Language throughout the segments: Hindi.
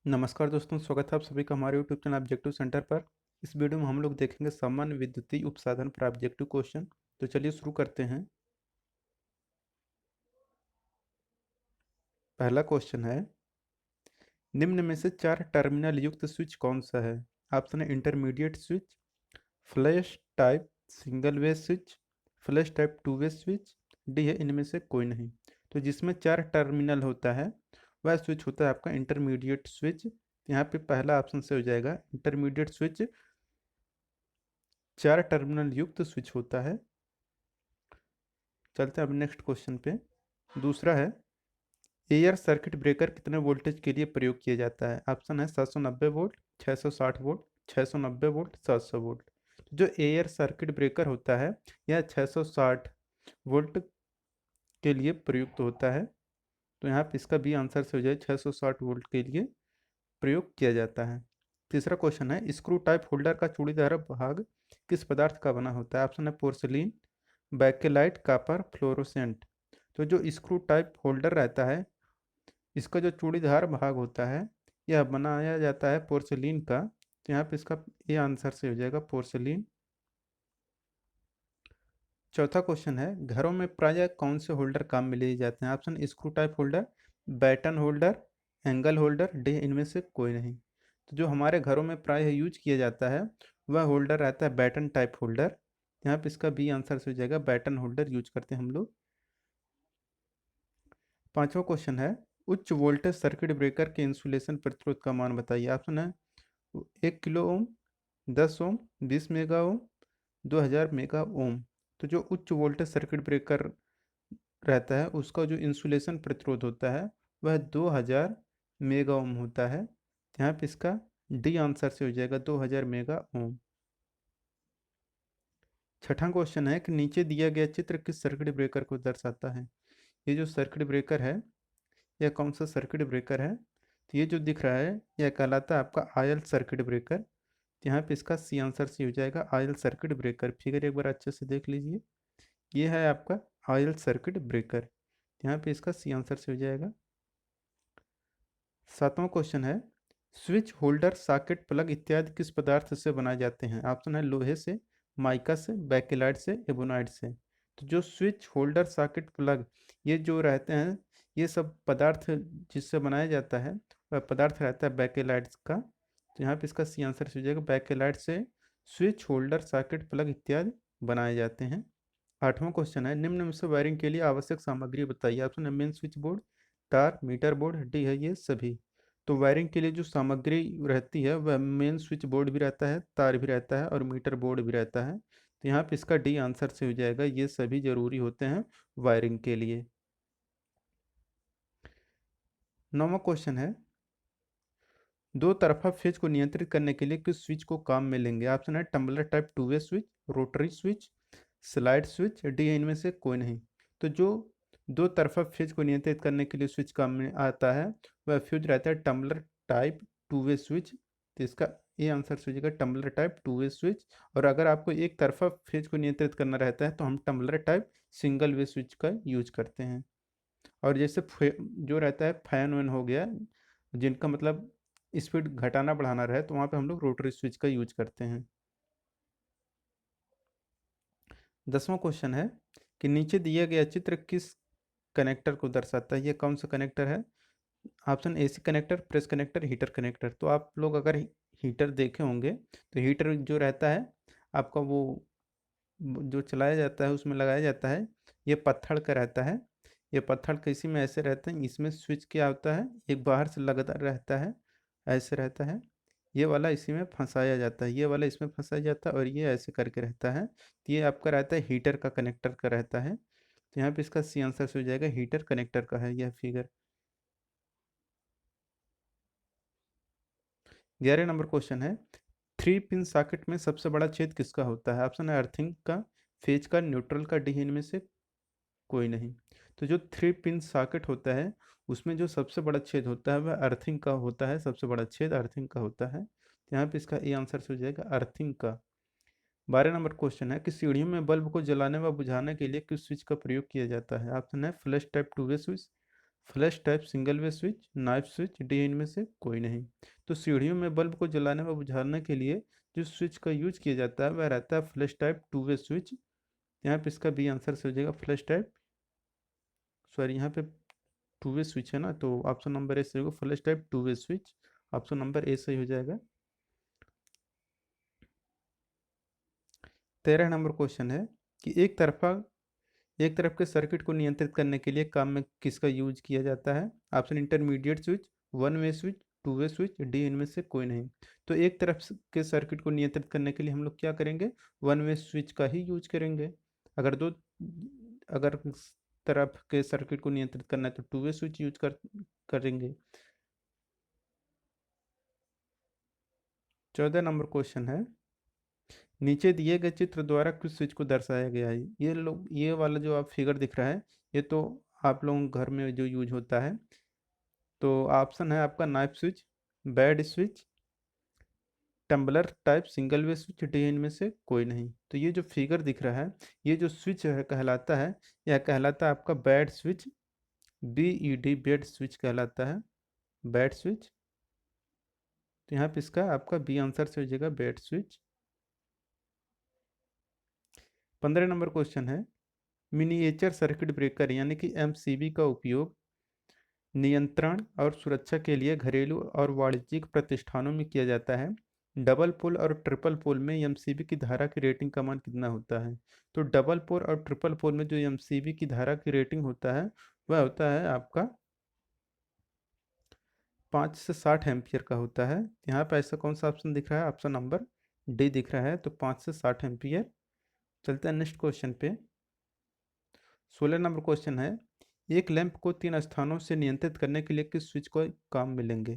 नमस्कार दोस्तों, स्वागत है आप सभी का हमारे यूट्यूब चैनल ऑब्जेक्टिव सेंटर पर। इस वीडियो में हम लोग देखेंगे सामान्य विद्युतीय उपसाधन पर ऑब्जेक्टिव क्वेश्चन। तो चलिए शुरू करते हैं। पहला क्वेश्चन है, निम्न में से 4 टर्मिनल युक्त स्विच कौन सा है? ऑप्शन है intermediate switch, flash type single way switch, flash type two way switch, D है इनमें से कोई नहीं। तो जिसमें 4 टर्मिनल होता है वह स्विच होता है आपका इंटरमीडिएट स्विच। यहाँ पे पहला ऑप्शन से हो जाएगा इंटरमीडिएट स्विच 4 टर्मिनल युक्त स्विच होता है। चलते हैं अब नेक्स्ट क्वेश्चन पे। दूसरा है, एयर सर्किट ब्रेकर कितने वोल्टेज के लिए प्रयोग किया जाता है? ऑप्शन है 790 वोल्ट, 660 वोल्ट, 690 वोल्ट, 700 वोल्ट। तो जो एयर सर्किट ब्रेकर होता है यह 660 वोल्ट के लिए प्रयुक्त होता है। तो यहाँ पे इसका भी आंसर से हो जाए 660 वोल्ट के लिए प्रयोग किया जाता है। तीसरा क्वेश्चन है, स्क्रू टाइप होल्डर का चूड़ीदार भाग किस पदार्थ का बना होता है? ऑप्शन है पोर्सिलीन, बैकेलाइट, कॉपर, फ्लोरोसेंट। तो जो स्क्रू टाइप होल्डर रहता है इसका जो चूड़ीदार भाग होता है यह बनाया जाता है पोर्सिलीन का। तो यहाँ पे इसका ये आंसर से हो जाएगा पोर्सिलीन। चौथा क्वेश्चन है, घरों में प्रायः कौन से होल्डर काम में लिए जाते हैं? Option screw type holder, batten holder, angle holder, D इनमें से कोई नहीं। तो जो हमारे घरों में प्रायः यूज किया जाता है वह होल्डर रहता है बैटन टाइप होल्डर। यहाँ पे इसका बी आंसर से हो जाएगा, बैटन होल्डर यूज करते हैं हम लोग। पांचवा क्वेश्चन है, उच्च वोल्टेज सर्किट ब्रेकर के इंसुलेशन प्रतिरोध का मान बताइए। ऑप्शन है 1 किलो ओम, 10 ओम, 20 मेगा ओम, 2000 मेगा ओम। तो जो उच्च वोल्टेज सर्किट ब्रेकर रहता है उसका जो इंसुलेशन प्रतिरोध होता है वह 2000 मेगा ओम होता है। यहाँ पे इसका डी आंसर से हो जाएगा 2000 मेगा ओम। छठा क्वेश्चन है कि नीचे दिया गया चित्र किस सर्किट ब्रेकर को दर्शाता है? ये जो सर्किट ब्रेकर है यह कौन सा सर्किट ब्रेकर है? तो ये जो दिख रहा है यह कहलाता है आपका आयल सर्किट ब्रेकर। तो यहाँ पे इसका सी आंसर सी हो जाएगा, आयल सर्किट ब्रेकर। फिगर एक बार अच्छे से देख लीजिए, ये है आपका आयल सर्किट ब्रेकर। यहाँ पे इसका सी आंसर से हो जाएगा। सातवां क्वेश्चन है, स्विच होल्डर सॉकेट प्लग इत्यादि किस पदार्थ से बनाए जाते हैं? ऑप्शन है लोहे से, माइका से, बैकेलाइट से, एबोनाइट से। तो जो स्विच होल्डर सॉकेट प्लग ये जो रहते हैं ये सब पदार्थ जिससे बनाया जाता है वह पदार्थ रहता है बैकेलाइट का। तो यहाँ पे इसका सी आंसर हो जाएगा, बैकेलाइट से स्विच होल्डर सॉकेट प्लग इत्यादि बनाए जाते हैं। आठवां क्वेश्चन है, निम्न में से वायरिंग के लिए आवश्यक सामग्री बताइए। ऑप्शन है मेन स्विच बोर्ड, तार, मीटर बोर्ड, डी है ये सभी। तो वायरिंग के लिए जो सामग्री रहती है वह मेन स्विच बोर्ड भी रहता है, तार भी रहता है और मीटर बोर्ड भी रहता है। तो यहाँ पे इसका डी आंसर से हो जाएगा, ये सभी जरूरी होते हैं वायरिंग के लिए। नौवां क्वेश्चन है, दो तरफा फेज को नियंत्रित करने के लिए किस स्विच को काम में लेंगे? ऑप्शन है tumbler type two way switch, rotary switch, slide switch, D है इनमें से कोई नहीं। तो जो दो तरफा फ्यूज को नियंत्रित करने के लिए स्विच काम में आता है वह फ्यूज रहता है tumbler type two way switch. तो इसका ये आंसर सोचिएगा, tumbler type two way switch. और अगर आपको एक तरफा फ्यूज को नियंत्रित करना रहता है तो हम tumbler type single way switch का यूज करते हैं। और जैसे जो रहता है फैन वैन हो गया जिनका मतलब स्पीड घटाना बढ़ाना रहे तो वहाँ पे हम लोग रोटरी स्विच का यूज करते हैं। 10वां क्वेश्चन है कि नीचे दिया गया चित्र किस कनेक्टर को दर्शाता है? ये कौन सा कनेक्टर है? Option AC connector, press connector, heater connector. तो आप लोग अगर हीटर देखे होंगे तो हीटर जो रहता है आपका वो जो चलाया जाता है उसमें लगाया जाता है, ये पत्थर का रहता है। ये पत्थर किसी में ऐसे रहते हैं, इसमें स्विच क्या होता है एक बाहर से लगातार रहता है, ऐसे रहता है। ये वाला इसी में फंसाया जाता है, ये वाला इसमें फंसाया जाता है और ये ऐसे करके रहता है। तो ये आपका रहता है हीटर का कनेक्टर का रहता है। तो यहाँ पे इसका सी आंसर हो जाएगा, हीटर कनेक्टर का है यह फिगर। 11 नंबर क्वेश्चन है, 3 पिन सॉकेट में सबसे बड़ा छेद किसका होता है? ऑप्शन है अर्थिंग का, फेज का, न्यूट्रल का, डी इनमें से कोई नहीं। तो जो 3 पिन सॉकेट होता है उसमें जो सबसे बड़ा छेद होता है वह अर्थिंग का होता है, सबसे बड़ा छेद अर्थिंग का होता है। तो यहाँ पे इसका ए आंसर हो जाएगा अर्थिंग का। 12 नंबर क्वेश्चन है कि सीढ़ियों में बल्ब को जलाने व बुझाने के लिए किस स्विच का प्रयोग किया जाता है? ऑप्शन है flash type two way switch, flash type single way switch, knife switch, D इनमें से कोई नहीं। तो सीढ़ियों में बल्ब को जलाने व बुझाने के लिए जो स्विच का यूज किया जाता है वह रहता है flash type two way switch. यहाँ पे इसका बी आंसर से हो जाएगा फ्लैश टाइप, सॉरी यहाँ पे टू वे स्विच है ना, तो ऑप्शन नंबर ए सही होगा, flash type two way switch. Option number A सही हो जाएगा। 13 नंबर क्वेश्चन है कि एक तरफ के सर्किट को नियंत्रित करने के लिए काम में किसका यूज किया जाता है। Option intermediate switch, one way switch, to way switch, D इनमें से कोई नहीं। तो एक तरफ के सर्किट को नियंत्रित करने के लिए हम लोग क्या करेंगे, वन वे स्विच का ही यूज करेंगे। अगर दो अगर तरफ के सर्किट को नियंत्रित करना है तो टू वे स्विच यूज करेंगे। 14 नंबर क्वेश्चन है, नीचे दिए गए चित्र द्वारा किस स्विच को दर्शाया गया है। ये वाला जो आप फिगर दिख रहा है ये तो आप लोगों के घर में जो यूज होता है। तो ऑप्शन है आपका knife switch, bed switch, tumbler type single way switch, D इनमें से कोई नहीं। तो ये जो फिगर दिख रहा है ये जो स्विच है कहलाता है, यह कहलाता है आपका bed switch, B E D bed switch कहलाता है, बेड स्विच। तो यहाँ पे इसका आपका बी आंसर से हो जाएगा बेड स्विच। 15 नंबर क्वेश्चन है, मिनिएचर सर्किट ब्रेकर यानी कि एमसीबी का उपयोग नियंत्रण और सुरक्षा के लिए घरेलू और वाणिज्यिक प्रतिष्ठानों में किया जाता है। डबल पोल और ट्रिपल पोल में एमसीबी की धारा की रेटिंग का मान कितना होता है। तो डबल पोल और ट्रिपल पोल में जो एमसीबी की धारा की रेटिंग होता है वह होता है आपका 5 से 60 एम्पियर का होता है। यहाँ पे ऐसा कौन सा ऑप्शन दिख रहा है, ऑप्शन नंबर डी दिख रहा है, तो 5 से 60 एम्पियर। चलते हैं नेक्स्ट क्वेश्चन पे। 16 नंबर क्वेश्चन है, एक लैंप को 3 स्थानों से नियंत्रित करने के लिए किस स्विच को काम मिलेंगे।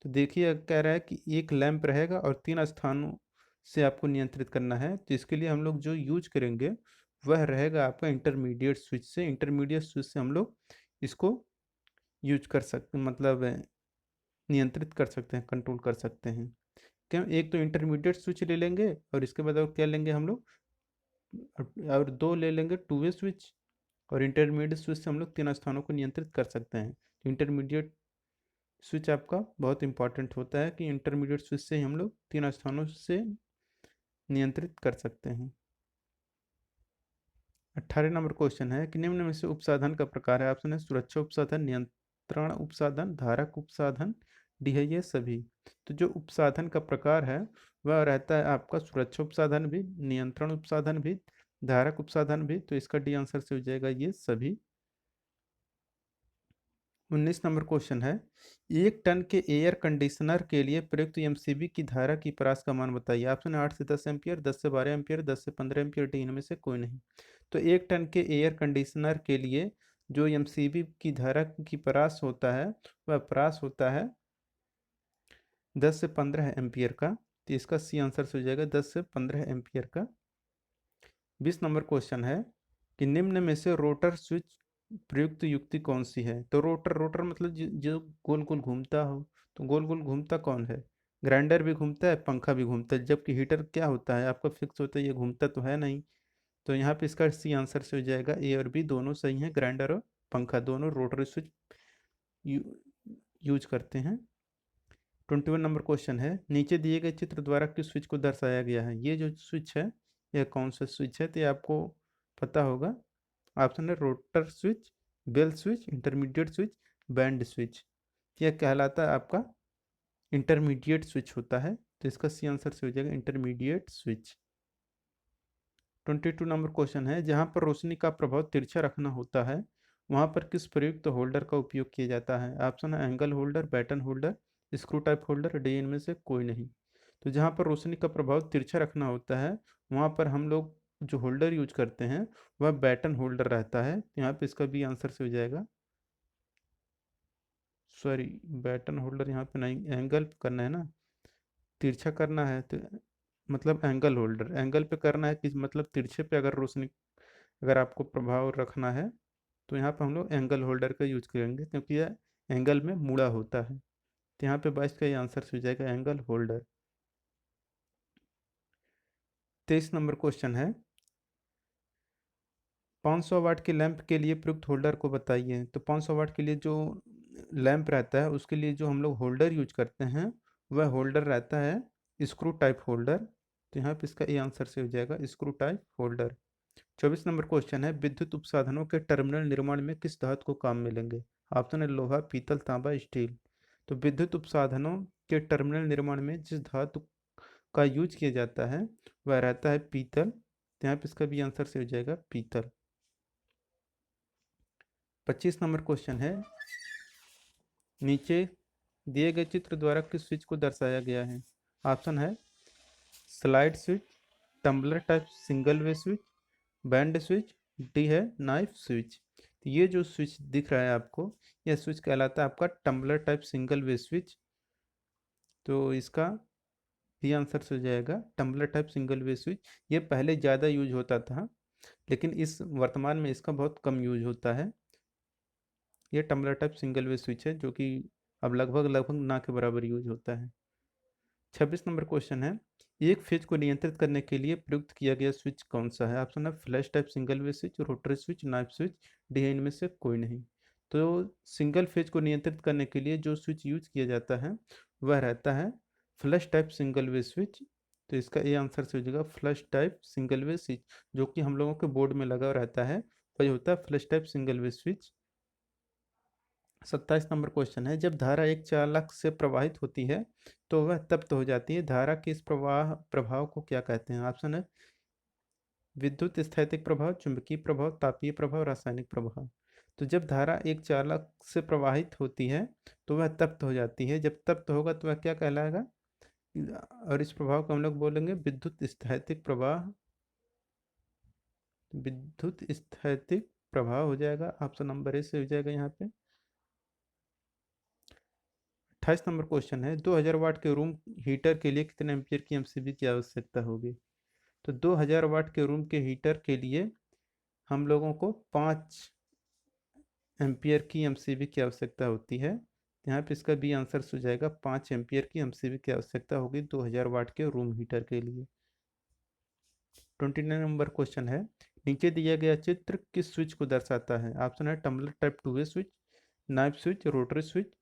तो देखिए कह रहा है कि एक लैंप रहेगा और 3 स्थानों से आपको नियंत्रित करना है, तो इसके लिए हम लोग जो यूज करेंगे वह रहेगा आपका इंटरमीडिएट स्विच से। इंटरमीडिएट स्विच से हम लोग इसको यूज कर सकते, मतलब नियंत्रित कर सकते हैं, कंट्रोल कर सकते हैं। क्यों, एक तो इंटरमीडिएट स्विच ले लेंगे और इसके बाद और क्या लेंगे हम लोग, और दो ले लेंगे टू वे स्विच। और इंटरमीडिएट स्विच से हम लोग 3 स्थानों को नियंत्रित कर सकते हैं। इंटरमीडिएट स्विच आपका बहुत इंपॉर्टेंट होता है कि इंटरमीडिएट स्विच से ही हम लोग 3 स्थानों से नियंत्रित कर सकते हैं। 18 नंबर क्वेश्चन है कि निम्न में से उपसाधन का प्रकार है। ऑप्शन है सुरक्षा उपसाधन, नियंत्रण उपसाधन, धारक उपसाधन, डी है ये सभी। तो जो उपसाधन का प्रकार है वह रहता है आपका सुरक्षा उपसाधन भी, नियंत्रण उपसाधन भी, धारक उपसाधन भी। तो इसका डी आंसर से हो जाएगा ये सभी। 19 नंबर क्वेश्चन है, 1 टन के एयर कंडीशनर के लिए प्रयुक्त एमसीबी की धारा की परास का मान बताइए। ऑप्शन है 8 से 10 एम्पियर, 10 से 12 एम्पियर, 10 से 15 एम्पियर, डी इनमें से कोई नहीं। तो 1 टन के एयर कंडीशनर के लिए जो एमसीबी की धारा की परास होता है वह परास होता है 10 से 15 एम्पियर का। तो इसका सी आंसर से हो जाएगा 10 से 15 एम्पियर का। 20 नंबर क्वेश्चन है कि निम्न में से रोटर स्विच प्रयुक्त युक्ति कौन सी है। तो रोटर रोटर मतलब जो गोल गोल घूमता हो। तो गोल गोल घूमता कौन है, ग्राइंडर भी घूमता है, पंखा भी घूमता है, जबकि हीटर क्या होता है आपका फिक्स होता है, ये घूमता तो है नहीं। तो यहाँ पे इसका सी आंसर से हो जाएगा ए और बी दोनों सही हैं, ग्राइंडर और पंखा दोनों रोटरी स्विच यू, यूज करते हैं। 21 नंबर क्वेश्चन है, नीचे दिए गए चित्र द्वारा किस स्विच को दर्शाया गया है। ये जो स्विच है यह कौन सा स्विच है, तो ये आपको पता होगा। ऑप्शन है rotor switch, bell switch, intermediate switch, band switch. यह कहलाता है आपका इंटरमीडिएट स्विच होता है। तो इसका सी आंसर से हो जाएगा इंटरमीडिएट स्विच। 22 नंबर क्वेश्चन है, जहाँ पर रोशनी का प्रभाव तिरछा रखना होता है वहाँ पर किस प्रयुक्त होल्डर का उपयोग किया जाता है। ऑप्शन है angle holder, batten holder, screw type holder, D इनमें से कोई नहीं। तो जहाँ पर रोशनी का प्रभाव तिरछा रखना होता है वहाँ पर हम लोग जो होल्डर यूज करते हैं वह बैटन होल्डर रहता है। यहाँ पे इसका भी आंसर से हो जाएगा, सॉरी बैटन होल्डर यहाँ पे नहीं, एंगल पे करना है ना, तिरछा करना है तो मतलब एंगल होल्डर, एंगल पे करना है कि मतलब तिरछे पे अगर रोशनी अगर आपको प्रभाव रखना है तो यहाँ पे हम लोग एंगल होल्डर का यूज करेंगे क्योंकि यह एंगल में मुड़ा होता है। तो यहाँ पे 22 का ये आंसर हो जाएगा एंगल होल्डर। 23 नंबर क्वेश्चन है, 500 वाट के लैंप के लिए प्रयुक्त होल्डर को बताइए। तो 500 वाट के लिए जो लैंप रहता है उसके लिए जो हम लोग होल्डर यूज करते हैं वह होल्डर रहता है स्क्रू टाइप होल्डर। तो यहाँ पे इसका ए आंसर से हो जाएगा screw type holder. 24 number question है, विद्युत उपसाधनों के टर्मिनल निर्माण में किस धातु को काम में लेंगे? ऑप्शन है लोहा, पीतल, तांबा, स्टील। तो विद्युत उपसाधनों के टर्मिनल निर्माण में जिस धातु का यूज किया जाता है वह रहता है पीतल। तो यहाँ पे इसका भी आंसर से हो जाएगा पीतल। 25 नंबर क्वेश्चन है, नीचे दिए गए चित्र द्वारा किस स्विच को दर्शाया गया है? ऑप्शन है slide switch, tumbler type single way switch, band switch, D है नाइफ स्विच। तो ये जो स्विच दिख रहा है आपको, यह स्विच कहलाता है आपका tumbler type single way switch. तो इसका भी आंसर से हो जाएगा tumbler type single way switch. ये पहले ज़्यादा यूज होता था लेकिन इस वर्तमान में इसका बहुत कम यूज होता है। ये tumbler type single way switch है जो कि अब लगभग लगभग ना के बराबर यूज होता है। 26 नंबर क्वेश्चन है, एक फेज को नियंत्रित करने के लिए प्रयुक्त किया गया स्विच कौन सा है? ऑप्शन है flash type single way switch, rotary switch, knife switch, D है इनमें से कोई नहीं। तो सिंगल फेज को नियंत्रित करने के लिए जो स्विच यूज किया जाता है वह रहता है flash type single way switch. तो इसका ये आंसर से हो जाएगा flash type single way switch, जो कि हम लोगों के बोर्ड में लगा रहता है वही होता है flash type single way switch. 27 number question है, जब धारा एक चालक से प्रवाहित होती है तो वह तप्त हो जाती है, धारा के इस प्रभाव को क्या कहते हैं? ऑप्शन है विद्युत स्थैतिक प्रभाव, चुंबकीय प्रभाव, तापीय प्रभाव, रासायनिक प्रभाव। तो जब धारा एक चालक से प्रवाहित होती है तो वह तप्त हो जाती है, जब तप्त होगा तो वह क्या कहलाएगा? और इस प्रभाव को हम लोग बोलेंगे विद्युत स्थैतिक प्रवाह, विद्युत स्थैतिक प्रभाव हो जाएगा। ऑप्शन नंबर ए से हो जाएगा यहाँ पे। 28 नंबर क्वेश्चन है, 2000 वाट के रूम हीटर के लिए कितने एम्पियर की एमसीबी की आवश्यकता होगी? तो 2000 वाट के रूम के हीटर के लिए हम लोगों को 5 एम्पियर की एमसीबी की आवश्यकता होती है। यहाँ पे इसका भी आंसर हो जाएगा 5 एम्पियर की एमसीबी की आवश्यकता होगी 2000 वाट के रूम हीटर के लिए। 29 नंबर क्वेश्चन है, नीचे दिया गया चित्र किस स्विच को दर्शाता है? ऑप्शन है tumbler type two way switch, knife switch, rotary switch,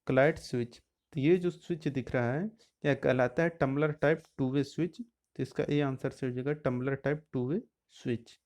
slide switch. तो ये जो स्विच दिख रहा है यह कहलाता है tumbler type two way switch. तो इसका ए आंसर से हो जाएगा tumbler type two way switch.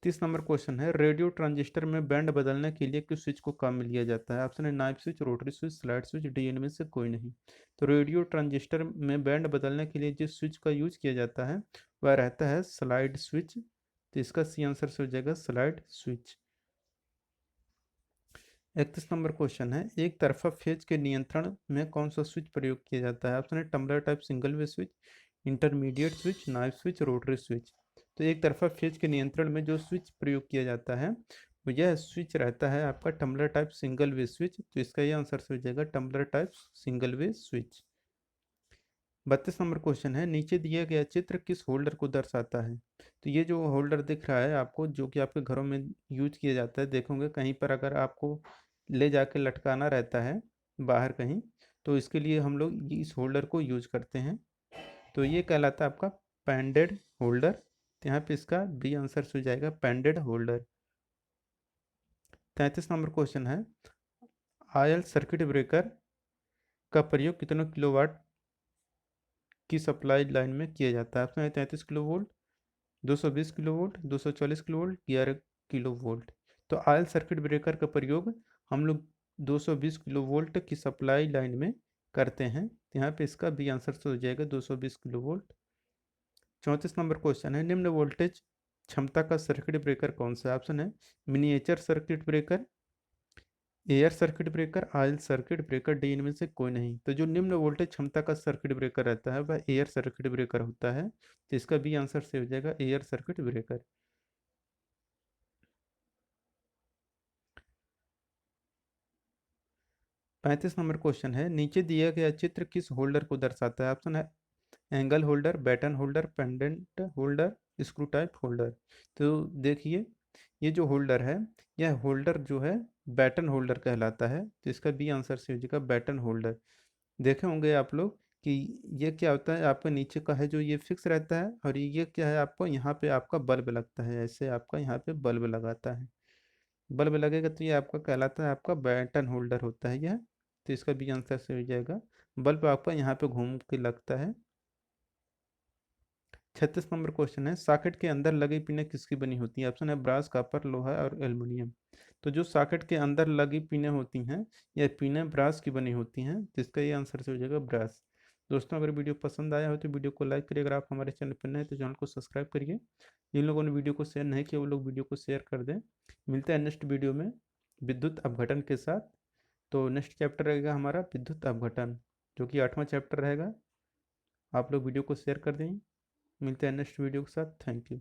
30 number question है, रेडियो ट्रांजिस्टर में बैंड बदलने के लिए किस स्विच को काम में लिया जाता है? ऑप्शन है knife switch, rotary switch, slide switch, D इनमें से कोई नहीं। तो रेडियो ट्रांजिस्टर में बैंड बदलने के लिए जिस स्विच का यूज किया जाता है वह रहता है स्लाइड स्विच। तो इसका सी आंसर से हो जाएगा स्लाइड स्विच। 31 नंबर क्वेश्चन है, एक तरफा फेज के नियंत्रण में कौन सा स्विच प्रयोग किया जाता है? ऑप्शन है tumbler type single way switch, intermediate switch, knife switch, rotary switch. तो एक तरफा फेज के नियंत्रण में जो स्विच प्रयोग किया जाता है वो यह स्विच रहता है आपका tumbler type single way switch. तो इसका ये आंसर से हो जाएगा tumbler type single way switch. 32 number question है, नीचे दिया गया चित्र किस होल्डर को दर्शाता है? तो ये जो होल्डर दिख रहा है आपको जो कि आपके घरों में यूज किया जाता है, देखोगे कहीं पर अगर आपको ले जाके लटकाना रहता है बाहर कहीं तो इसके लिए हम लोग इस होल्डर को यूज करते हैं। तो ये कहलाता है आपका पैंडेड होल्डर। तो यहाँ पे इसका बी आंसर हो जाएगा पैंडेड होल्डर। 33 नंबर क्वेश्चन है, आयल सर्किट ब्रेकर का प्रयोग कितने किलोवाट की सप्लाई लाइन में किया जाता है? आपने 33 kilo volt, 220 kilo volt, 240 kilo volt, 11 kilo volt. तो आयल सर्किट ब्रेकर का प्रयोग हम लोग 220 किलो वोल्ट की सप्लाई लाइन में करते हैं। यहाँ पे इसका भी आंसर हो जाएगा 220 किलो वोल्ट। 34 नंबर क्वेश्चन है, निम्न वोल्टेज क्षमता का सर्किट ब्रेकर कौन सा है? ऑप्शन है miniature circuit breaker, air circuit breaker, oil circuit breaker, D इनमें से कोई नहीं। तो जो निम्न वोल्टेज क्षमता का सर्किट ब्रेकर रहता है वह एयर सर्किट ब्रेकर होता है। तो इसका भी आंसर से हो जाएगा air circuit breaker. 35 number question है, नीचे दिया गया चित्र किस होल्डर को दर्शाता है? ऑप्शन है angle holder, batten holder, pendant holder, screw type holder. तो देखिए ये जो होल्डर है यह होल्डर जो है बैटन होल्डर कहलाता है। तो इसका बी आंसर से हो जाएगा बैटन होल्डर। देखे होंगे आप लोग कि ये क्या होता है, आपका नीचे का है जो ये फिक्स रहता है, और ये क्या है, आपको यहाँ पे आपका बल्ब लगता है, ऐसे आपका यहाँ पे बल्ब लगाता है। बल्ब लगेगा तो ये आपका कहलाता है, आपका बैटन होल्डर होता है यह। तो इसका भी आंसर सही हो जाएगा। बल्ब आपका यहाँ पे घूम के लगता है। 36 नंबर क्वेश्चन है, सॉकेट के अंदर लगी पिनें किसकी बनी होती है? ऑप्शन है ब्रास, कॉपर, लोहा और एल्युमिनियम। तो जो सॉकेट के अंदर लगी पिनें होती हैं, यह पिनें ब्रास की बनी होती हैं, जिसका ये आंसर से हो जाएगा ब्रास। दोस्तों, अगर वीडियो पसंद आया हो तो वीडियो को लाइक करिए। अगर आप हमारे चैनल पर नए हैं तो चैनल को सब्सक्राइब करिए। जिन लोगों ने वीडियो को शेयर नहीं किया वो लोग वीडियो को शेयर कर दें। मिलते हैं नेक्स्ट वीडियो में विद्युत अपघटन के साथ। तो नेक्स्ट चैप्टर रहेगा हमारा विद्युत अपघटन, जो कि 8वां चैप्टर रहेगा। आप लोग वीडियो को शेयर कर दें। मिलते हैं नेक्स्ट वीडियो के साथ। Thank you.